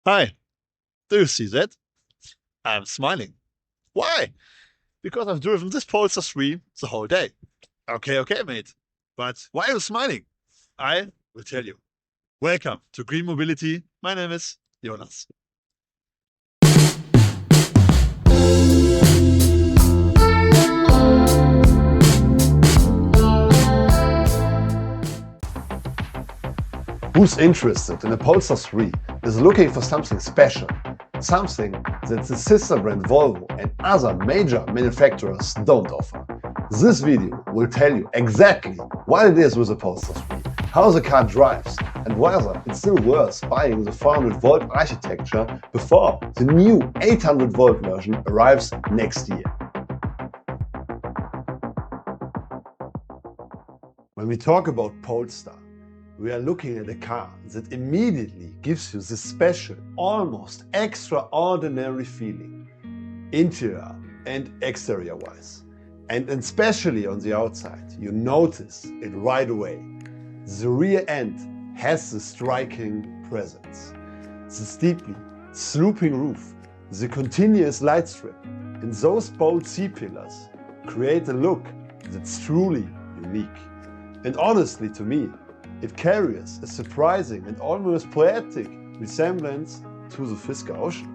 Hi, do you see that? I'm smiling. Why? Because I've driven this Polestar 3 the whole day. Okay, mate. But why are you smiling? I will tell you. Welcome to Green Mobility. My name is Jonas. Who's interested in a Polestar 3 is looking for something special, something that the sister brand Volvo and other major manufacturers don't offer. This video will tell you exactly what it is with the Polestar 3, how the car drives, and whether it's still worth buying the 400 volt architecture before the new 800 volt version arrives next year. When we talk about Polestar, we are looking at a car that immediately gives you this special, almost extraordinary feeling, interior and exterior wise. And especially on the outside, you notice it right away. The rear end has the striking presence. The steeply sloping roof, the continuous light strip, and those bold C-pillars create a look that's truly unique. And honestly, to me, it carries a surprising and almost poetic resemblance to the Fisker Ocean.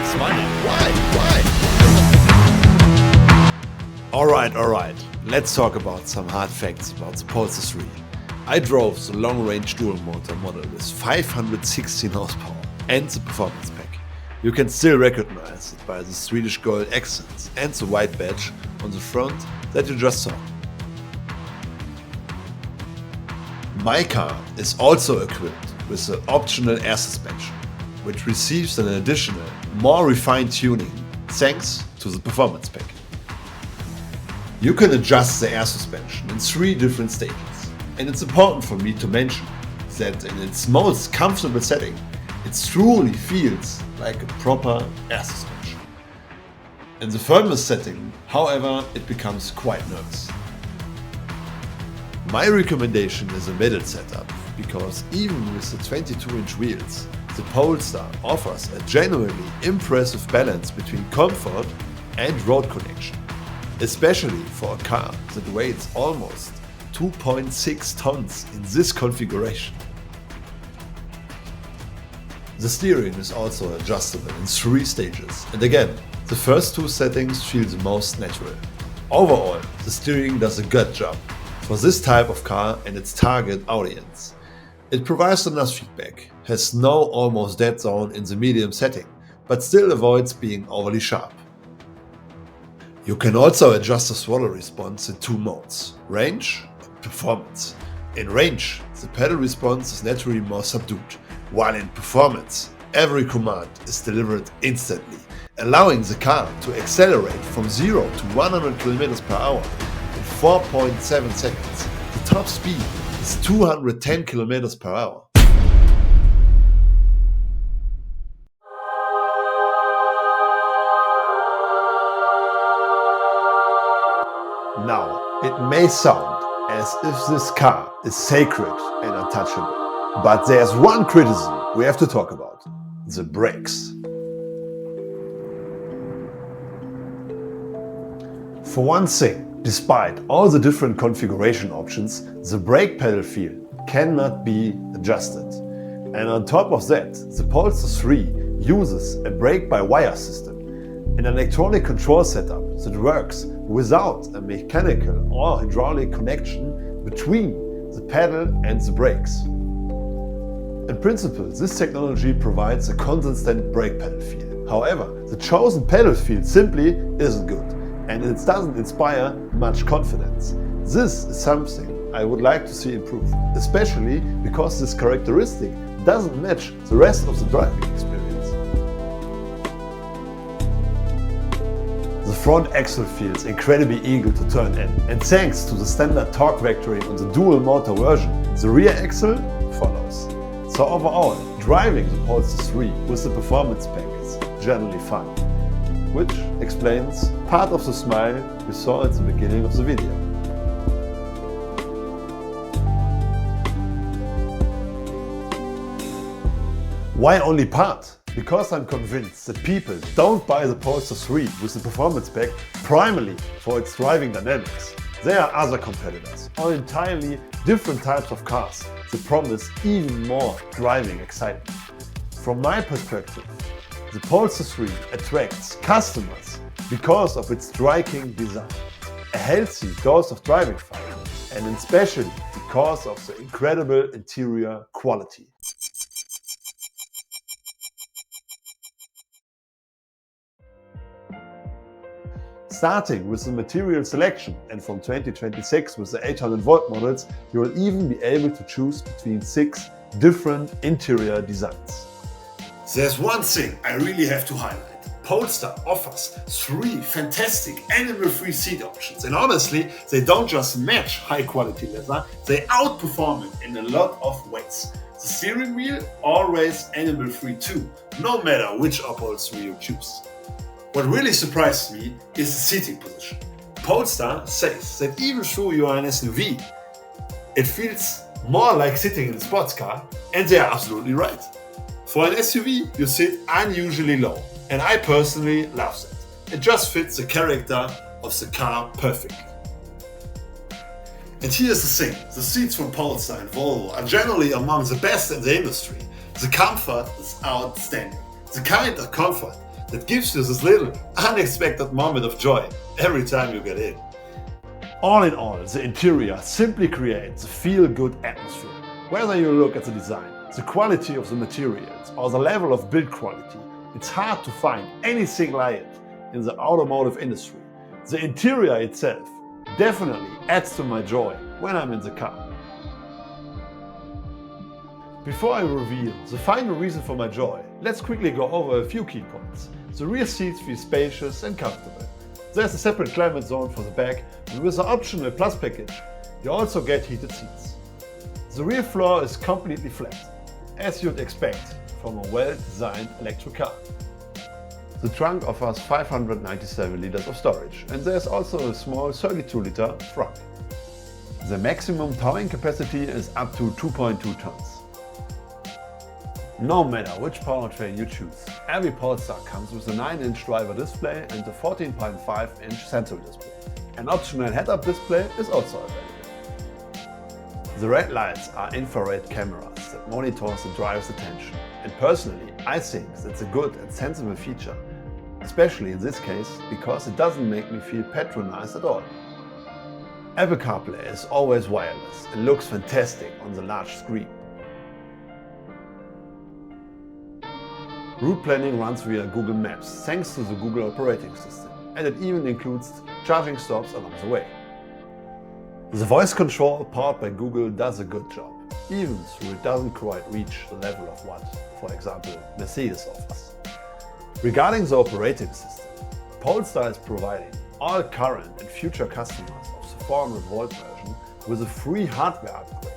Smiling. Why? Alright, let's talk about some hard facts about the Polestar 3. I drove the long-range dual-motor model with 516 horsepower and the performance pack. You can still recognize it by the Swedish gold accents and the white badge on the front that you just saw. My car is also equipped with the optional air suspension, which receives an additional, more refined tuning thanks to the performance pack. You can adjust the air suspension in 3 different stages, and it's important for me to mention that in its most comfortable setting, it truly feels like a proper air suspension. In the firmest setting, however, it becomes quite nervous. My recommendation is a middle setup, because even with the 22-inch wheels, the Polestar offers a genuinely impressive balance between comfort and road connection, especially for a car that weighs almost 2.6 tons in this configuration. The steering is also adjustable in 3 stages, and again, the first 2 settings feel the most natural. Overall, the steering does a good job for this type of car and its target audience. It provides enough feedback, has no almost dead zone in the medium setting, but still avoids being overly sharp. You can also adjust the throttle response in 2 modes, range and performance. In range, the pedal response is naturally more subdued, while in performance, every command is delivered instantly, allowing the car to accelerate from 0 to 100 km per hour in 4.7 seconds. The top speed is 210 km per hour. Now, it may sound as if this car is sacred and untouchable, but there's one criticism we have to talk about: the brakes. For one thing, despite all the different configuration options, the brake pedal feel cannot be adjusted. And on top of that, the Polestar 3 uses a brake-by-wire system, an electronic control setup that works without a mechanical or hydraulic connection between the pedal and the brakes. In principle, this technology provides a consistent brake pedal feel. However, the chosen pedal feel simply isn't good, and it doesn't inspire much confidence. This is something I would like to see improved, especially because this characteristic doesn't match the rest of the driving experience. The front axle feels incredibly eager to turn in, and thanks to the standard torque vectoring on the dual motor version, the rear axle follows. So overall, driving the Polestar 3 with the performance pack is generally fun, which explains part of the smile we saw at the beginning of the video. Why only part? Because I'm convinced that people don't buy the Polestar 3 with the performance pack primarily for its driving dynamics. There are other competitors, or entirely different types of cars that promise even more driving excitement. From my perspective, the Polestar 3 attracts customers because of its striking design, a healthy dose of driving fun, and especially because of the incredible interior quality. Starting with the material selection, and from 2026 with the 800-volt models, you will even be able to choose between 6 different interior designs. There's one thing I really have to highlight. Polestar offers 3 fantastic animal-free seat options, and honestly, they don't just match high-quality leather, they outperform it in a lot of ways. The steering wheel always animal-free too, no matter which upholstery you choose. What really surprised me is the seating position. Polestar says that even though you are an SUV, it feels more like sitting in a sports car, and they are absolutely right. For an SUV, you sit unusually low, and I personally love that. It just fits the character of the car perfectly. And here's the thing, the seats from Polestar and Volvo are generally among the best in the industry. The comfort is outstanding. The kind of comfort that gives you this little unexpected moment of joy every time you get in. All in all, the interior simply creates a feel-good atmosphere. Whether you look at the design, the quality of the materials, or the level of build quality, it's hard to find anything like it in the automotive industry. The interior itself definitely adds to my joy when I'm in the car. Before I reveal the final reason for my joy, let's quickly go over a few key points. The rear seats feel spacious and comfortable. There's a separate climate zone for the back, and with the optional Plus package, you also get heated seats. The rear floor is completely flat, as you'd expect from a well-designed electric car. The trunk offers 597 liters of storage, and there's also a small 32-liter frunk. The maximum towing capacity is up to 2.2 tons. No matter which powertrain you choose, every Polestar comes with a 9-inch driver display and a 14.5-inch central display. An optional head-up display is also available. The red lights are infrared cameras that monitors the driver's attention, and personally I think that's a good and sensible feature, especially in this case because it doesn't make me feel patronized at all. Apple CarPlay is always wireless and looks fantastic on the large screen. Route planning runs via Google Maps thanks to the Google operating system, and it even includes charging stops along the way. The voice control powered by Google does a good job, even though it doesn't quite reach the level of what, for example, Mercedes offers. Regarding the operating system, Polestar is providing all current and future customers of the 400-volt version with a free hardware upgrade,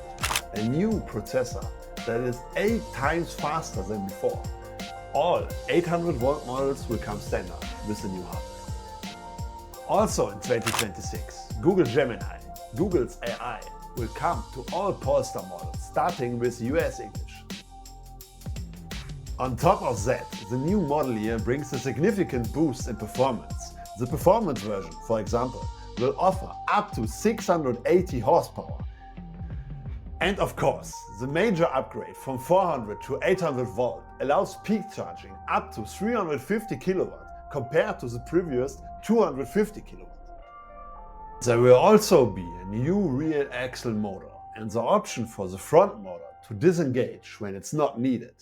a new processor that is 8 times faster than before. All 800-volt models will come standard with the new hardware. Also in 2026, Google Gemini, Google's AI, will come to all Polestar models, starting with US English. On top of that, the new model year brings a significant boost in performance. The performance version, for example, will offer up to 680 horsepower. And of course, the major upgrade from 400 to 800 volt allows peak charging up to 350 kilowatt compared to the previous 250 kilowatt. There will also be a new rear axle motor and the option for the front motor to disengage when it's not needed.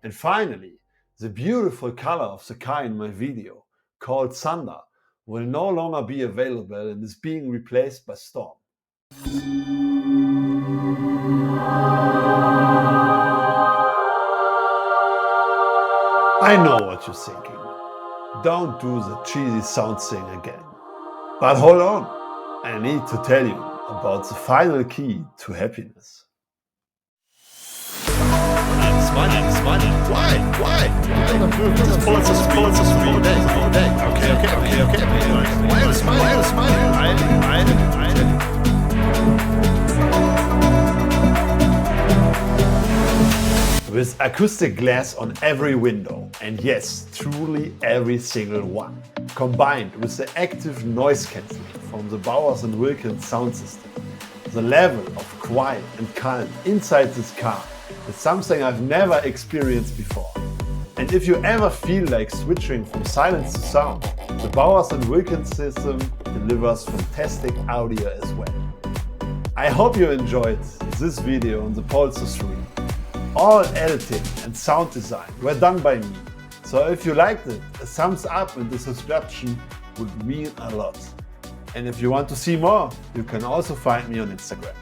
And finally, the beautiful color of the car in my video, called Thunder, will no longer be available and is being replaced by Storm. I know what you're thinking. Don't do the cheesy sound thing again. But hold on, I need to tell you about the final key to happiness. I'm smiling. Why? Because I'm doing this Polestar stream all day. Okay. Why am I smiling? With acoustic glass on every window, and yes, truly every single one, combined with the active noise cancelling from the Bowers and Wilkins sound system, the level of quiet and calm inside this car is something I've never experienced before. And if you ever feel like switching from silence to sound, the Bowers and Wilkins system delivers fantastic audio as well. I hope you enjoyed this video on the Polestar 3. All editing and sound design were done by me, so if you liked it, a thumbs up and a subscription would mean a lot. And if you want to see more, you can also find me on Instagram.